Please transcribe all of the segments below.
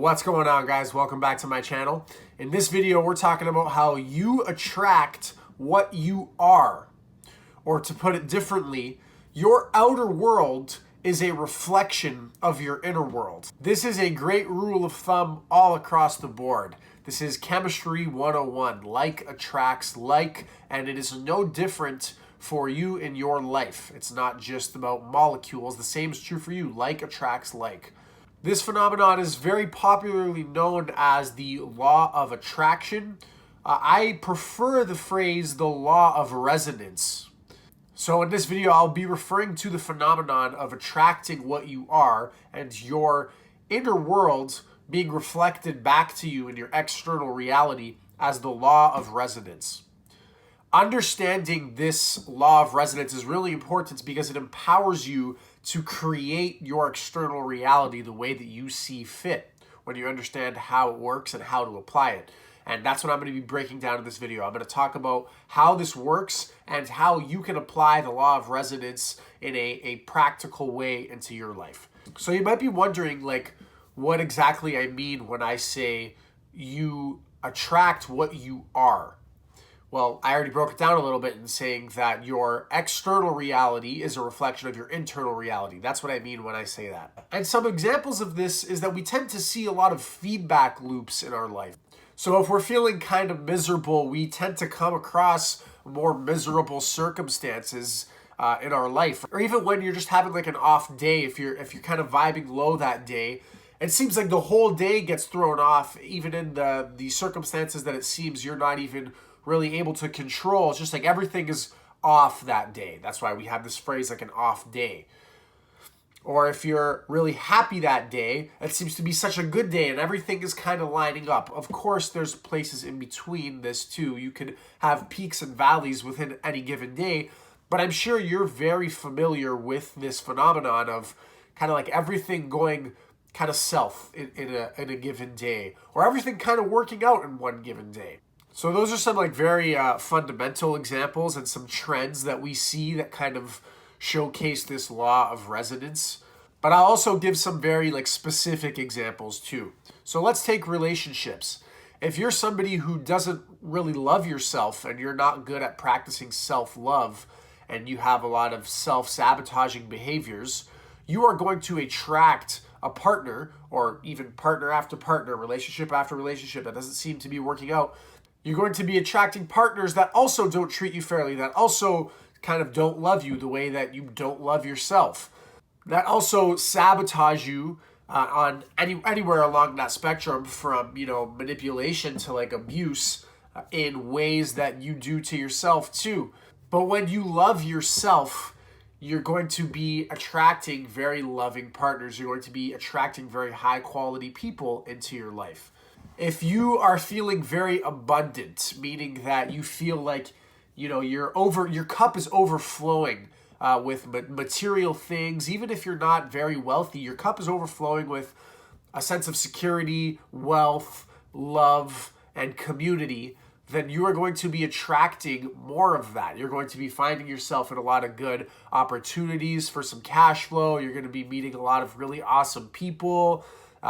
What's going on, guys? Welcome back to my channel. In this video, we're talking about how you attract what you are. Or to put it differently, your outer world is a reflection of your inner world. This is a great rule of thumb all across the board. This is Chemistry 101. Like attracts like, and it is no different for you in your life. It's not just about molecules. The same is true for you. Like attracts like. This phenomenon is very popularly known as the law of attraction. I prefer the phrase the law of resonance. So in this video, I'll be referring to the phenomenon of attracting what you are and your inner world being reflected back to you in your external reality as the law of resonance. Understanding this law of resonance is really important because it empowers you to create your external reality the way that you see fit when you understand how it works and how to apply it. And that's what I'm going to be breaking down in this video. I'm going to talk about how this works and how you can apply the law of resonance in a practical way into your life. So you might be wondering, like, what exactly I mean when I say you attract what you are. Well, I already broke it down a little bit in saying that your external reality is a reflection of your internal reality. That's what I mean when I say that. And some examples of this is that we tend to see a lot of feedback loops in our life. So if we're feeling kind of miserable, we tend to come across more miserable circumstances in our life. Or even when you're just having like an off day, if you're kind of vibing low that day, it seems like the whole day gets thrown off, even in the circumstances that it seems you're not even really able to control. It's just like everything is off that day. That's why we have this phrase like an off day. Or if you're really happy that day, it seems to be such a good day and everything is kind of lining up. Of course, there's places in between this too. You could have peaks and valleys within any given day, but I'm sure you're very familiar with this phenomenon of kind of like everything going kind of south in a given day, or everything kind of working out in one given day. So those are some like very fundamental examples and some trends that we see that kind of showcase this law of resonance. But I'll also give some very like specific examples too. So let's take relationships. If you're somebody who doesn't really love yourself and you're not good at practicing self-love and you have a lot of self-sabotaging behaviors, you are going to attract a partner, or even partner after partner, relationship after relationship that doesn't seem to be working out. You're going to be attracting partners that also don't treat you fairly, that also kind of don't love you the way that you don't love yourself, that also sabotage you on anywhere along that spectrum, from manipulation to like abuse in ways that you do to yourself too. But when you love yourself, you're going to be attracting very loving partners. You're going to be attracting very high quality people into your life. If you are feeling very abundant, meaning that you feel like, your cup is overflowing with material things, even if you're not very wealthy, your cup is overflowing with a sense of security, wealth, love, and community, then you are going to be attracting more of that. You're going to be finding yourself in a lot of good opportunities for some cash flow. You're going to be meeting a lot of really awesome people,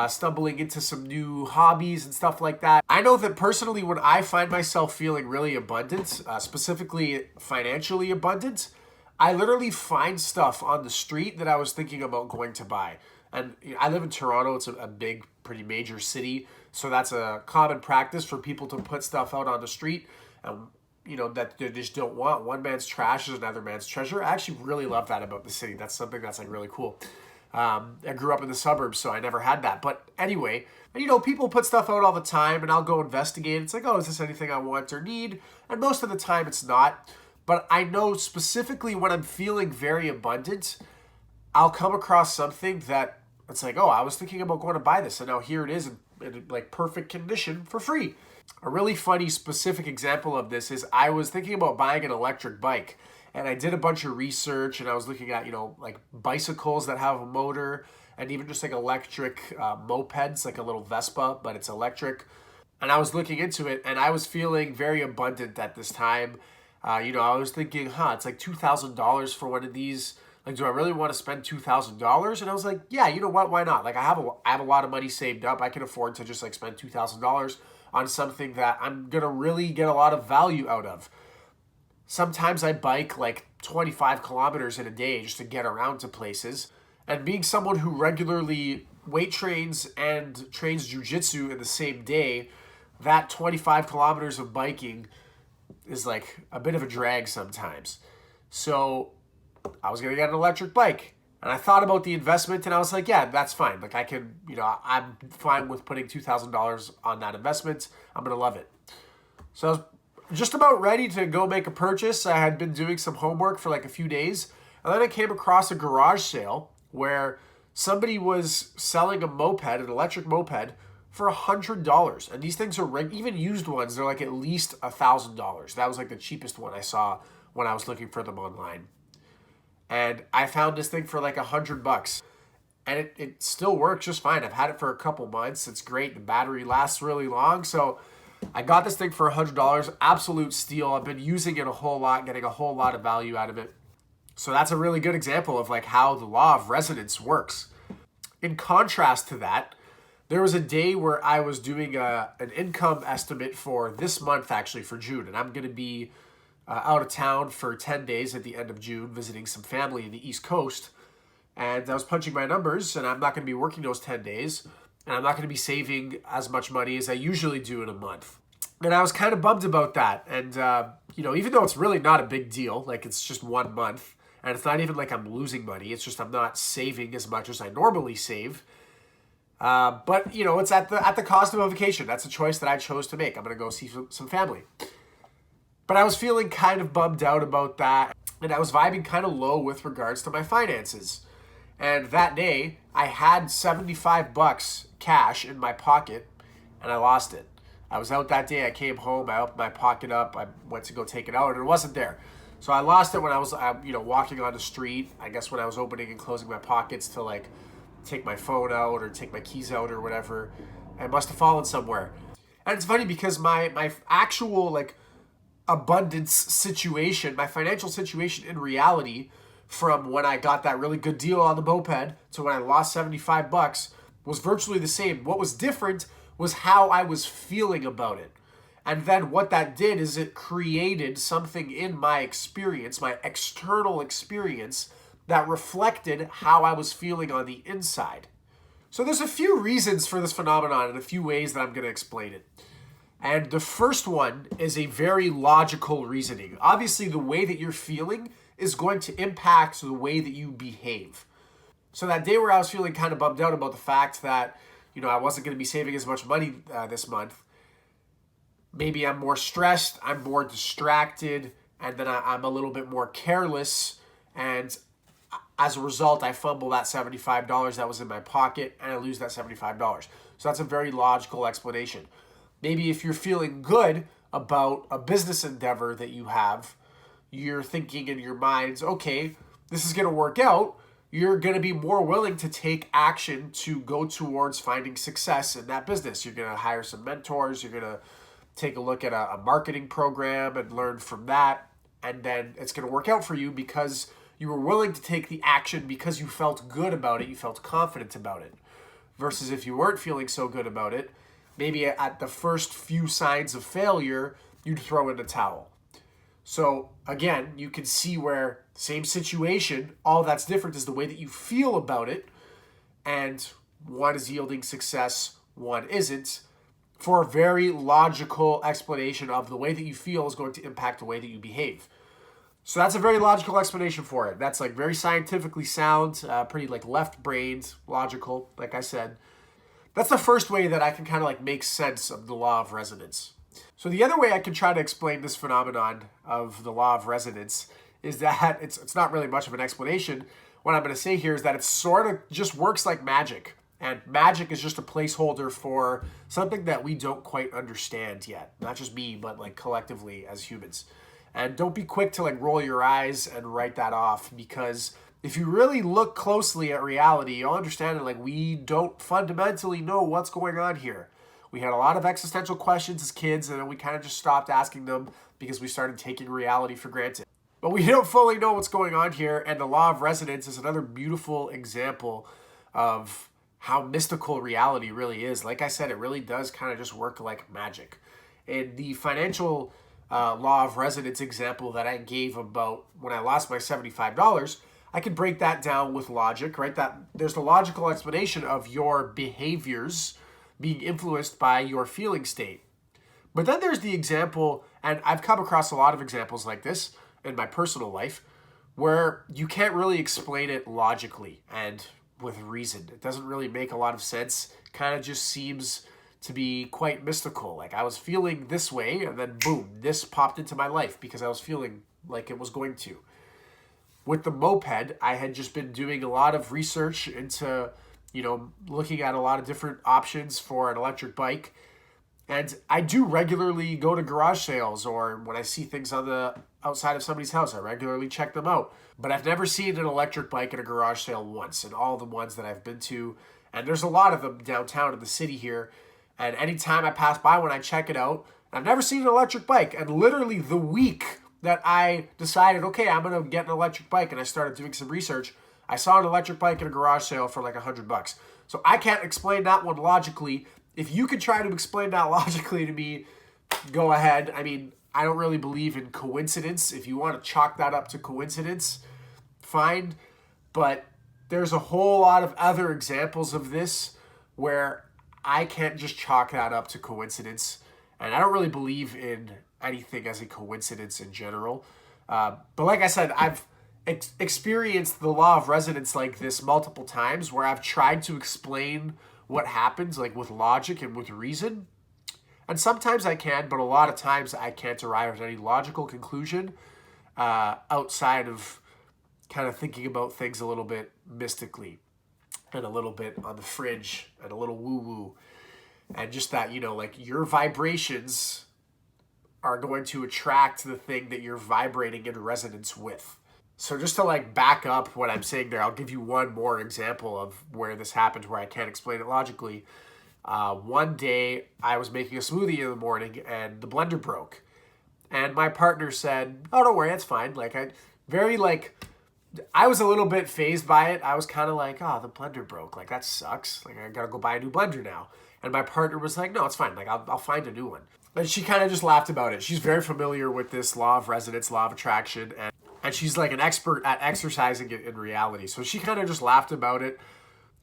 stumbling into some new hobbies and stuff like that. I know that personally, when I find myself feeling really abundant, specifically financially abundant, I literally find stuff on the street that I was thinking about going to buy. And I live in Toronto. It's a big, pretty major city. So that's a common practice for people to put stuff out on the street, that they just don't want. One man's trash is another man's treasure. I actually really love that about the city. That's something that's like really cool. I grew up in the suburbs, so I never had that. But anyway, people put stuff out all the time, and I'll go investigate. It's like, oh, is this anything I want or need? And most of the time, it's not. But I know specifically when I'm feeling very abundant, I'll come across something that it's like, oh, I was thinking about going to buy this, and now here it is in like perfect condition for free. A really funny specific example of this is I was thinking about buying an electric bike. And I did a bunch of research, and I was looking at, like bicycles that have a motor, and even just like electric mopeds, like a little Vespa, but it's electric. And I was looking into it, and I was feeling very abundant at this time. I was thinking, it's like $2,000 for one of these. Like, do I really want to spend $2,000? And I was like, yeah, you know what? Why not? Like, I have a lot of money saved up. I can afford to just like spend $2,000 on something that I'm gonna really get a lot of value out of. Sometimes I bike like 25 kilometers in a day just to get around to places. And being someone who regularly weight trains and trains jujitsu in the same day, that 25 kilometers of biking is like a bit of a drag sometimes. So I was going to get an electric bike. And I thought about the investment and I was like, yeah, that's fine. Like I can, I'm fine with putting $2,000 on that investment. I'm going to love it. So I was just about ready to go make a purchase. I had been doing some homework for like a few days. And then I came across a garage sale where somebody was selling a moped, an electric moped, for $100. And these things are, even used ones, they're like at least $1,000. That was like the cheapest one I saw when I was looking for them online. And I found this thing for like $100. And it still works just fine. I've had it for a couple months. It's great. The battery lasts really long. So I got this thing for $100. Absolute steal. I've been using it a whole lot, getting a whole lot of value out of it. So that's a really good example of like how the law of resonance works. In contrast to that, there was a day where I was doing an income estimate for this month, actually for June. And I'm going to be out of town for 10 days at the end of June, visiting some family in the East Coast. And I was punching my numbers, and I'm not going to be working those 10 days. And I'm not going to be saving as much money as I usually do in a month. And I was kind of bummed about that. And, even though it's really not a big deal, like it's just 1 month, and it's not even like I'm losing money. It's just I'm not saving as much as I normally save. But, it's at the cost of a vacation. That's a choice that I chose to make. I'm going to go see some family. But I was feeling kind of bummed out about that. And I was vibing kind of low with regards to my finances. And that day, I had $75 cash in my pocket, and I lost it. I was out that day. I came home. I opened my pocket up. I went to go take it out, and it wasn't there. So I lost it when I was, walking on the street. I guess when I was opening and closing my pockets to like take my phone out or take my keys out or whatever. I must have fallen somewhere. And it's funny because my actual like abundance situation, my financial situation in reality, from when I got that really good deal on the moped to when I lost $75 was virtually the same. What was different was how I was feeling about it. And then what that did is it created something in my experience, my external experience, that reflected how I was feeling on the inside. So there's a few reasons for this phenomenon and a few ways that I'm going to explain it. And the first one is a very logical reasoning. Obviously, the way that you're feeling is going to impact the way that you behave. So that day where I was feeling kind of bummed out about the fact that, I wasn't going to be saving as much money this month, maybe I'm more stressed, I'm more distracted, and then I'm a little bit more careless. And as a result, I fumble that $75 that was in my pocket, and I lose that $75. So that's a very logical explanation. Maybe if you're feeling good about a business endeavor that you have, you're thinking in your minds, okay, this is going to work out. You're going to be more willing to take action to go towards finding success in that business. You're going to hire some mentors. You're going to take a look at a marketing program and learn from that. And then it's going to work out for you because you were willing to take the action because you felt good about it. You felt confident about it. Versus if you weren't feeling so good about it, maybe at the first few signs of failure, you'd throw in the towel. So again, you can see where same situation, all that's different is the way that you feel about it. And one is yielding success, one isn't, for a very logical explanation of the way that you feel is going to impact the way that you behave. So that's a very logical explanation for it. That's like very scientifically sound, pretty like left-brained, logical, like I said. That's the first way that I can kind of like make sense of the law of resonance. So the other way I can try to explain this phenomenon of the law of resonance is that it's not really much of an explanation. What I'm going to say here is that it sort of just works like magic. And magic is just a placeholder for something that we don't quite understand yet. Not just me, but like collectively as humans. And don't be quick to like roll your eyes and write that off, because if you really look closely at reality, you'll understand that like we don't fundamentally know what's going on here. We had a lot of existential questions as kids, and then we kind of just stopped asking them because we started taking reality for granted. But we don't fully know what's going on here, and the law of resonance is another beautiful example of how mystical reality really is. Like I said, it really does kind of just work like magic. And the financial law of resonance example that I gave about when I lost my $75, I could break that down with logic, right? That there's the logical explanation of your behaviors being influenced by your feeling state. But then there's the example, and I've come across a lot of examples like this in my personal life, where you can't really explain it logically and with reason. It doesn't really make a lot of sense. Kind of just seems to be quite mystical. Like I was feeling this way, and then boom, this popped into my life because I was feeling like it was going to. With the moped, I had just been doing a lot of research into, looking at a lot of different options for an electric bike. And I do regularly go to garage sales, or when I see things on the outside of somebody's house, I regularly check them out. But I've never seen an electric bike at a garage sale once in all the ones that I've been to. And there's a lot of them downtown in the city here. And anytime I pass by one, I check it out. I've never seen an electric bike. And literally the week that I decided, okay, I'm going to get an electric bike, and I started doing some research, I saw an electric bike at a garage sale for like $100. So I can't explain that one logically. If you could try to explain that logically to me, go ahead. I mean, I don't really believe in coincidence. If you want to chalk that up to coincidence, fine. But there's a whole lot of other examples of this where I can't just chalk that up to coincidence. And I don't really believe in anything as a coincidence in general. But like I said, I've experienced the law of resonance like this multiple times where I've tried to explain what happens like with logic and with reason. And sometimes I can, but a lot of times I can't arrive at any logical conclusion outside of kind of thinking about things a little bit mystically and a little bit on the fringe and a little woo-woo. And just that, like your vibrations are going to attract the thing that you're vibrating in resonance with. So just to like back up what I'm saying there, I'll give you one more example of where this happened where I can't explain it logically. One day I was making a smoothie in the morning and the blender broke. And my partner said, oh, don't worry, that's fine. I was a little bit fazed by it. I was kind of like, oh, the blender broke. Like, that sucks. Like, I got to go buy a new blender now. And my partner was like, no, it's fine. Like, I'll find a new one. And she kind of just laughed about it. She's very familiar with this law of resonance, law of attraction. And she's like an expert at exercising it in reality. So she kind of just laughed about it.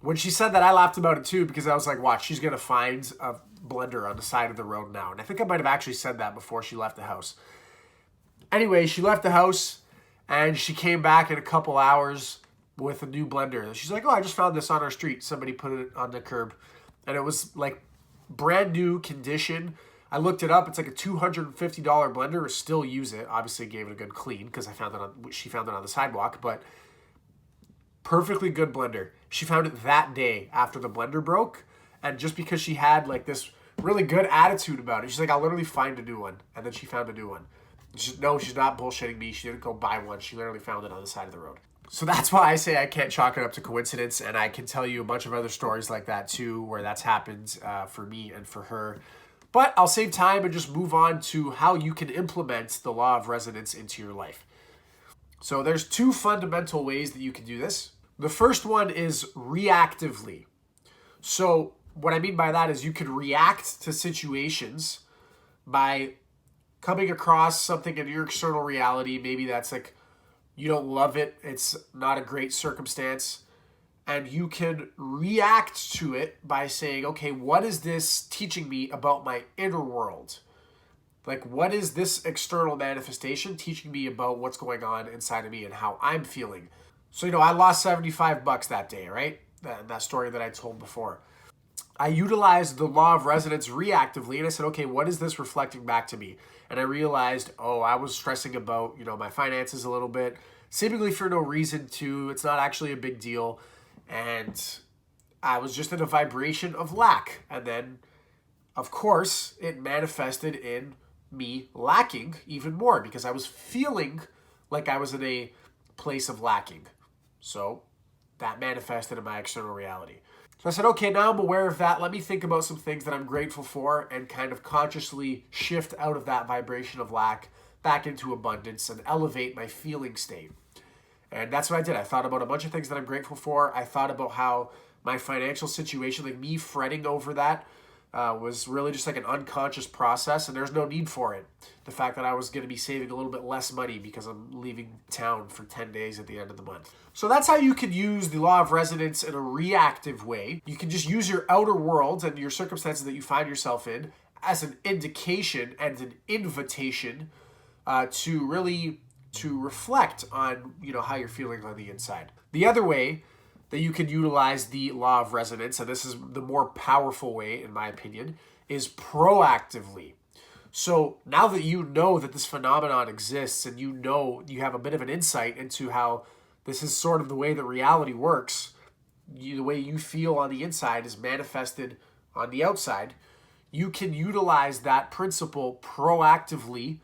When she said that, I laughed about it too because I was like, watch, she's going to find a blender on the side of the road now. And I think I might have actually said that before she left the house. Anyway, she left the house and she came back in a couple hours with a new blender. She's like, oh, I just found this on our street. Somebody put it on the curb. And it was like brand new condition. I looked it up. It's like a $250 blender. I still use it. Obviously gave it a good clean because she found it on the sidewalk, but perfectly good blender. She found it that day after the blender broke. And just because she had like this really good attitude about it, she's like, I'll literally find a new one. And then she found a new one. She's not bullshitting me. She didn't go buy one. She literally found it on the side of the road. So that's why I say I can't chalk it up to coincidence. And I can tell you a bunch of other stories like that too, where that's happened for me and for her. But I'll save time and just move on to how you can implement the law of resonance into your life. So there's two fundamental ways that you can do this. The first one is reactively. So what I mean by that is you could react to situations by coming across something in your external reality. Maybe that's like you don't love it. It's not a great circumstance. And you can react to it by saying, okay, what is this teaching me about my inner world? Like, what is this external manifestation teaching me about what's going on inside of me and how I'm feeling? So, I lost $75 that day, right? That story that I told before. I utilized the law of resonance reactively, and I said, okay, what is this reflecting back to me? And I realized, I was stressing about, my finances a little bit, seemingly for no reason too. It's not actually a big deal. And I was just in a vibration of lack. And then, of course, it manifested in me lacking even more because I was feeling like I was in a place of lacking. So that manifested in my external reality. So I said, okay, now I'm aware of that. Let me think about some things that I'm grateful for and kind of consciously shift out of that vibration of lack back into abundance and elevate my feeling state. And that's what I did. I thought about a bunch of things that I'm grateful for. I thought about how my financial situation, like me fretting over that, was really just like an unconscious process, and there's no need for it. The fact that I was going to be saving a little bit less money because I'm leaving town for 10 days at the end of the month. So that's how you can use the law of resonance in a reactive way. You can just use your outer world and your circumstances that you find yourself in as an indication and an invitation to reflect on, how you're feeling on the inside. The other way that you can utilize the law of resonance, and this is the more powerful way, in my opinion, is proactively. So now that you know that this phenomenon exists and you have a bit of an insight into how this is sort of the way that reality works, the way you feel on the inside is manifested on the outside, you can utilize that principle proactively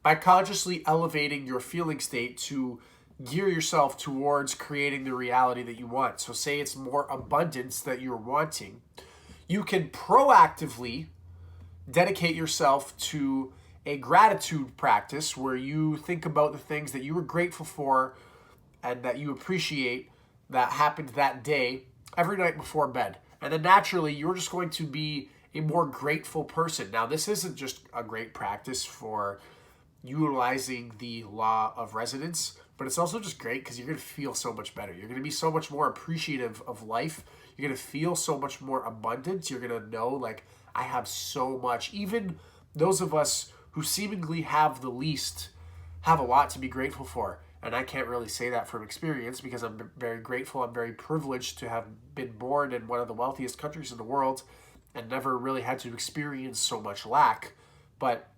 by consciously elevating your feeling state to gear yourself towards creating the reality that you want. So say it's more abundance that you're wanting. You can proactively dedicate yourself to a gratitude practice where you think about the things that you were grateful for and that you appreciate that happened that day every night before bed. And then naturally, you're just going to be a more grateful person. Now, this isn't just a great practice for utilizing the law of resonance, but it's also just great because you're going to feel so much better. You're going to be so much more appreciative of life. You're going to feel so much more abundant. You're going to know, like, I have so much. Even those of us who seemingly have the least have a lot to be grateful for. And I can't really say that from experience because I'm very grateful. I'm very privileged to have been born in one of the wealthiest countries in the world and never really had to experience so much lack. But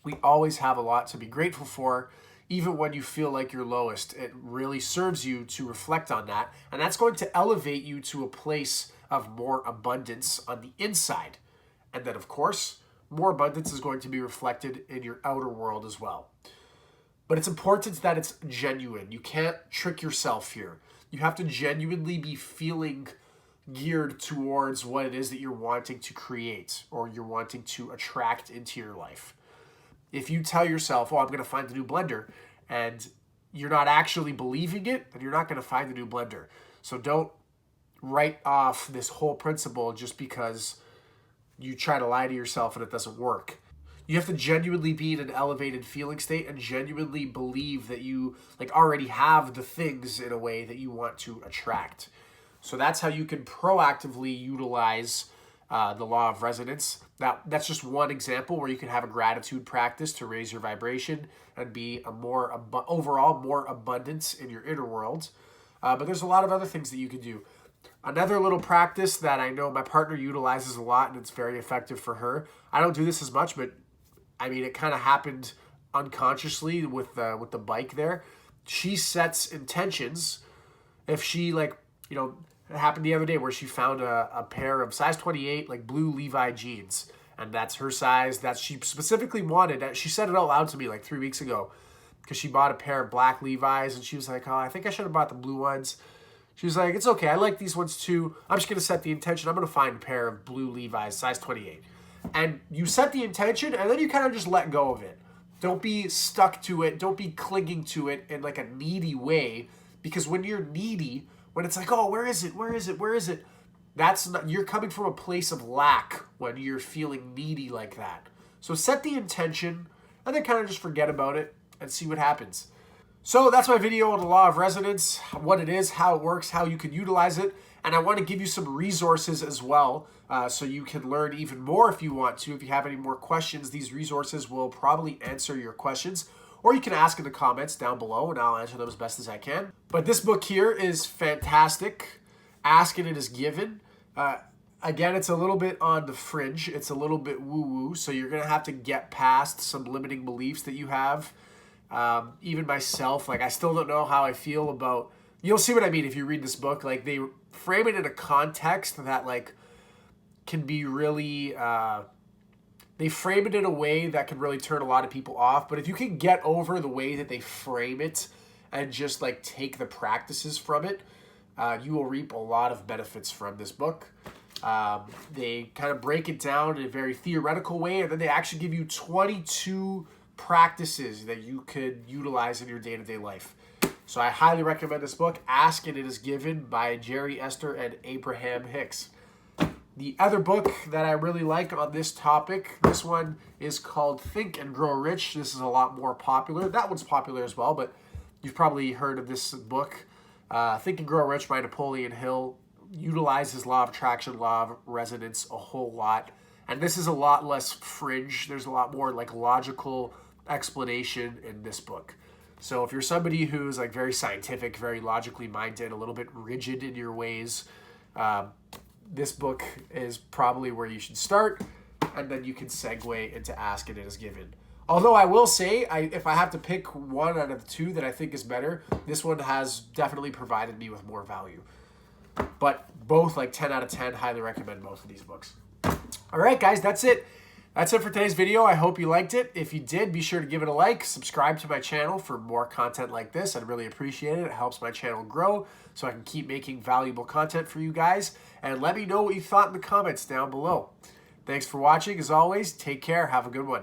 we always have a lot to be grateful for. Even when you feel like you're lowest, it really serves you to reflect on that. And that's going to elevate you to a place of more abundance on the inside. And then, of course, more abundance is going to be reflected in your outer world as well. But it's important that it's genuine. You can't trick yourself here. You have to genuinely be feeling geared towards what it is that you're wanting to create or you're wanting to attract into your life. If you tell yourself, I'm going to find the new blender, and you're not actually believing it, then you're not going to find the new blender. So don't write off this whole principle just because you try to lie to yourself and it doesn't work. You have to genuinely be in an elevated feeling state and genuinely believe that you already have the things in a way that you want to attract. So that's how you can proactively utilize the law of resonance. Now, that's just one example where you can have a gratitude practice to raise your vibration and be a overall more abundance in your inner world. But there's a lot of other things that you can do. Another little practice that I know my partner utilizes a lot, and it's very effective for her. I don't do this as much, but I mean, it kind of happened unconsciously with the bike there. She sets intentions. If she it happened the other day where she found a pair of size 28 blue Levi jeans, and that's her size that she specifically wanted. She said it out loud to me 3 weeks ago because she bought a pair of black Levi's, and she was like, I think I should have bought the blue ones. She was like, it's okay, I like these ones too. I'm just going to set the intention. I'm going to find a pair of blue Levi's, size 28. And you set the intention, and then you kind of just let go of it. Don't be stuck to it. Don't be clinging to it in a needy way, because when you're needy, when it's where is it? Where is it? Where is it? That's not, you're coming from a place of lack when you're feeling needy like that. So set the intention and then kind of just forget about it and see what happens. So that's my video on the law of resonance, what it is, how it works, how you can utilize it. And I want to give you some resources as well so you can learn even more if you want to. If you have any more questions, these resources will probably answer your questions. Or you can ask in the comments down below and I'll answer them as best as I can. But this book here is fantastic. Ask and it is given. Again, it's a little bit on the fringe. It's a little bit woo-woo. So you're going to have to get past some limiting beliefs that you have. Even myself, I still don't know how I feel about... You'll see what I mean if you read this book. They frame it in a context that can be really... They frame it in a way that can really turn a lot of people off. But if you can get over the way that they frame it and just take the practices from it, you will reap a lot of benefits from this book. They kind of break it down in a very theoretical way, and then they actually give you 22 practices that you could utilize in your day-to-day life. So I highly recommend this book, Ask and It Is Given by Jerry Esther and Abraham Hicks. The other book that I really like on this topic, this one is called Think and Grow Rich. This is a lot more popular. That one's popular as well, but you've probably heard of this book. Think and Grow Rich by Napoleon Hill utilizes law of attraction, law of resonance a whole lot. And this is a lot less fringe. There's a lot more like logical explanation in this book. So if you're somebody who's like very scientific, very logically minded, a little bit rigid in your ways, this book is probably where you should start, and then you can segue into Ask and It Is Given. Although I will say, if I have to pick one out of the two that I think is better, this one has definitely provided me with more value. But both, like 10 out of 10, highly recommend both of these books. All right, guys, that's it. That's it for today's video. I hope you liked it. If you did, be sure to give it a like. Subscribe to my channel for more content like this. I'd really appreciate it. It helps my channel grow so I can keep making valuable content for you guys. And let me know what you thought in the comments down below. Thanks for watching. As always, take care. Have a good one.